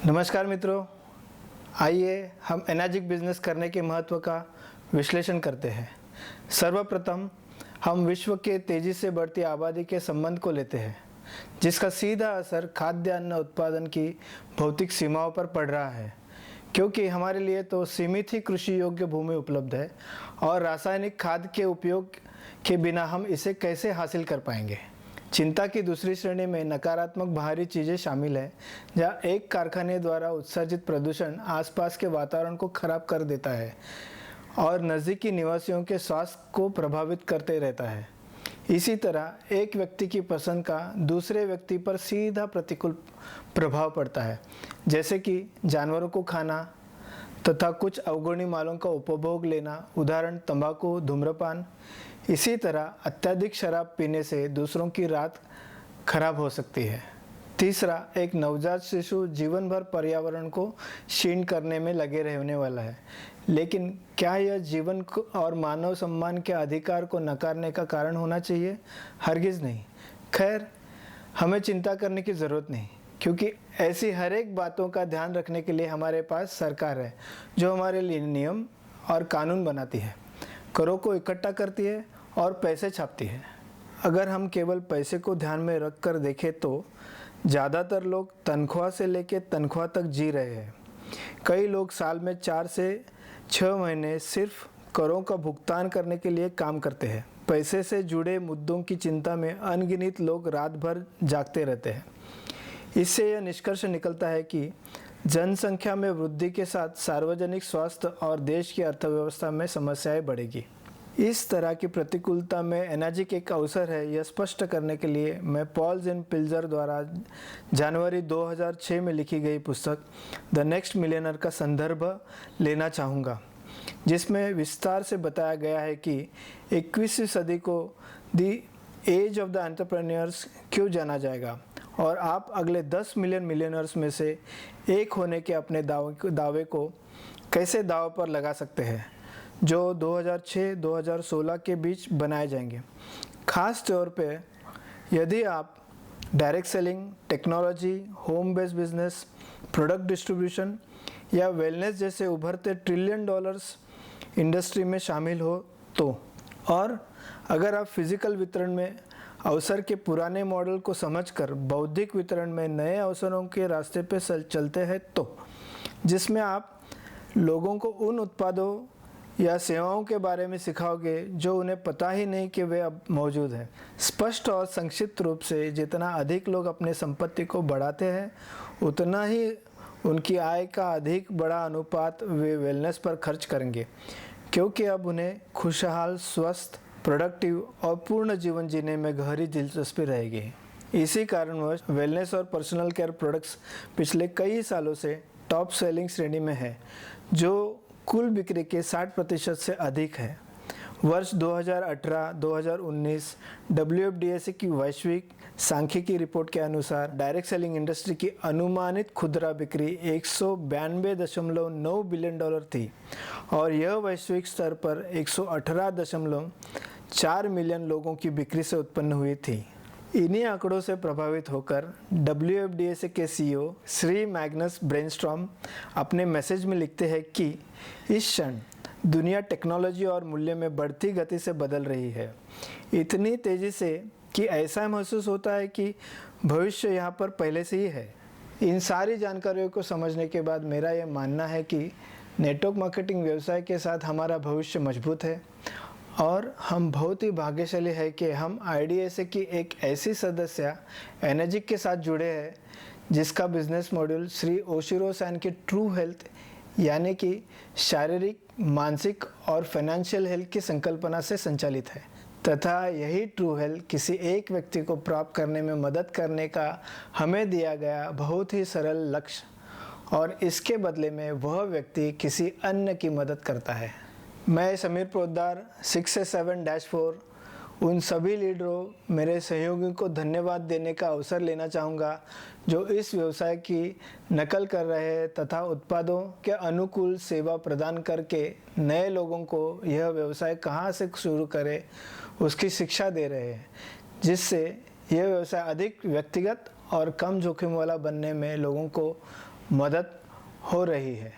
नमस्कार मित्रों, आइए हम एनर्जिक बिजनेस करने के महत्व का विश्लेषण करते हैं। सर्वप्रथम हम विश्व के तेजी से बढ़ती आबादी के संबंध को लेते हैं, जिसका सीधा असर खाद्यान्न उत्पादन की भौतिक सीमाओं पर पड़ रहा है, क्योंकि हमारे लिए तो सीमित ही कृषि योग्य भूमि उपलब्ध है और रासायनिक खाद के उपयोग के बिना हम इसे कैसे हासिल कर पाएंगे। चिंता की दूसरी श्रेणी में नकारात्मक बाहरी चीज़ें शामिल हैं, जहाँ एक कारखाने द्वारा उत्सर्जित प्रदूषण आसपास के वातावरण को खराब कर देता है और नज़दीकी निवासियों के स्वास्थ्य को प्रभावित करते रहता है। इसी तरह एक व्यक्ति की पसंद का दूसरे व्यक्ति पर सीधा प्रतिकूल प्रभाव पड़ता है, जैसे कि जानवरों को खाना तथा कुछ अवगुणी मालों का उपभोग लेना, उदाहरण तंबाकू, धूम्रपान। इसी तरह अत्यधिक शराब पीने से दूसरों की रात खराब हो सकती है। तीसरा, एक नवजात शिशु जीवन भर पर्यावरण को क्षीण करने में लगे रहने वाला है, लेकिन क्या यह जीवन को और मानव सम्मान के अधिकार को नकारने का कारण होना चाहिए? हरगिज़ नहीं। खैर, हमें चिंता करने की ज़रूरत नहीं, क्योंकि ऐसी हर एक बातों का ध्यान रखने के लिए हमारे पास सरकार है, जो हमारे लिए नियम और कानून बनाती है, करों को इकट्ठा करती है और पैसे छापती है। अगर हम केवल पैसे को ध्यान में रख कर देखें तो ज़्यादातर लोग तनख्वाह से लेकर तनख्वाह तक जी रहे हैं। कई लोग साल में 4 से 6 महीने सिर्फ करों का भुगतान करने के लिए काम करते हैं। पैसे से जुड़े मुद्दों की चिंता में अनगिनत लोग रात भर जागते रहते हैं। इससे यह निष्कर्ष निकलता है कि जनसंख्या में वृद्धि के साथ सार्वजनिक स्वास्थ्य और देश की अर्थव्यवस्था में समस्याएं बढ़ेगी। इस तरह की प्रतिकूलता में एनर्जिक एक अवसर है, यह स्पष्ट करने के लिए मैं पॉल जेन पिल्जर द्वारा जनवरी 2006 में लिखी गई पुस्तक द नेक्स्ट मिलियनर का संदर्भ लेना चाहूँगा, जिसमें विस्तार से बताया गया है कि 21वीं सदी को the age of the entrepreneurs क्यों जाना जाएगा और आप अगले 10 मिलियन मिलियनर्स में से एक होने के अपने दावे को कैसे दाव पर लगा सकते हैं, जो 2006-2016 के बीच बनाए जाएंगे। ख़ास तौर पे यदि आप direct selling, technology, home based business, product distribution या वेलनेस जैसे उभरते ट्रिलियन डॉलर्स इंडस्ट्री में शामिल हो तो, और अगर आप फिजिकल वितरण में अवसर के पुराने मॉडल को समझकर बौद्धिक वितरण में नए अवसरों के रास्ते पे चलते हैं तो, जिसमें आप लोगों को उन उत्पादों या सेवाओं के बारे में सिखाओगे जो उन्हें पता ही नहीं कि वे अब मौजूद हैं। स्पष्ट और संक्षिप्त रूप से, जितना अधिक लोग अपने संपत्ति को बढ़ाते हैं, उतना ही उनकी आय का अधिक बड़ा अनुपात वे वेलनेस पर खर्च करेंगे, क्योंकि अब उन्हें खुशहाल, स्वस्थ, प्रोडक्टिव और पूर्ण जीवन जीने में गहरी दिलचस्पी रहेगी। इसी कारणवश वेलनेस और पर्सनल केयर प्रोडक्ट्स पिछले कई सालों से टॉप सेलिंग श्रेणी में है, जो कुल बिक्री के 60% से अधिक है। वर्ष 2018-2019 WFDA की वैश्विक सांख्यिकी रिपोर्ट के अनुसार डायरेक्ट सेलिंग इंडस्ट्री की अनुमानित खुदरा बिक्री 192.9 बिलियन डॉलर थी और यह वैश्विक स्तर पर 118.4 मिलियन लोगों की बिक्री से उत्पन्न हुई थी। इन्हीं आंकड़ों से प्रभावित होकर WFDA के CEO श्री मैग्नस ब्रेनस्टॉर्म अपने मैसेज में लिखते हैं कि इस क्षण दुनिया टेक्नोलॉजी और मूल्य में बढ़ती गति से बदल रही है, इतनी तेज़ी से कि ऐसा महसूस होता है कि भविष्य यहाँ पर पहले से ही है। इन सारी जानकारियों को समझने के बाद मेरा यह मानना है कि नेटवर्क मार्केटिंग व्यवसाय के साथ हमारा भविष्य मजबूत है और हम बहुत ही भाग्यशाली है कि हम IDSA की एक ऐसी सदस्य एनर्जिक के साथ जुड़े हैं, जिसका बिजनेस मॉड्यूल श्री ओशिरो सैन की ट्रू हेल्थ, यानी कि शारीरिक, मानसिक और फाइनेंशियल हेल्थ की संकल्पना से संचालित है, तथा यही ट्रू हेल्थ किसी एक व्यक्ति को प्राप्त करने में मदद करने का हमें दिया गया बहुत ही सरल लक्ष्य, और इसके बदले में वह व्यक्ति किसी अन्य की मदद करता है। मैं समीर पोद्दार 6-7-4 उन सभी लीडरों, मेरे सहयोगियों को धन्यवाद देने का अवसर लेना चाहूँगा, जो इस व्यवसाय की नकल कर रहे हैं तथा उत्पादों के अनुकूल सेवा प्रदान करके नए लोगों को यह व्यवसाय कहाँ से शुरू करें उसकी शिक्षा दे रहे हैं, जिससे यह व्यवसाय अधिक व्यक्तिगत और कम जोखिम वाला बनने में लोगों को मदद हो रही है।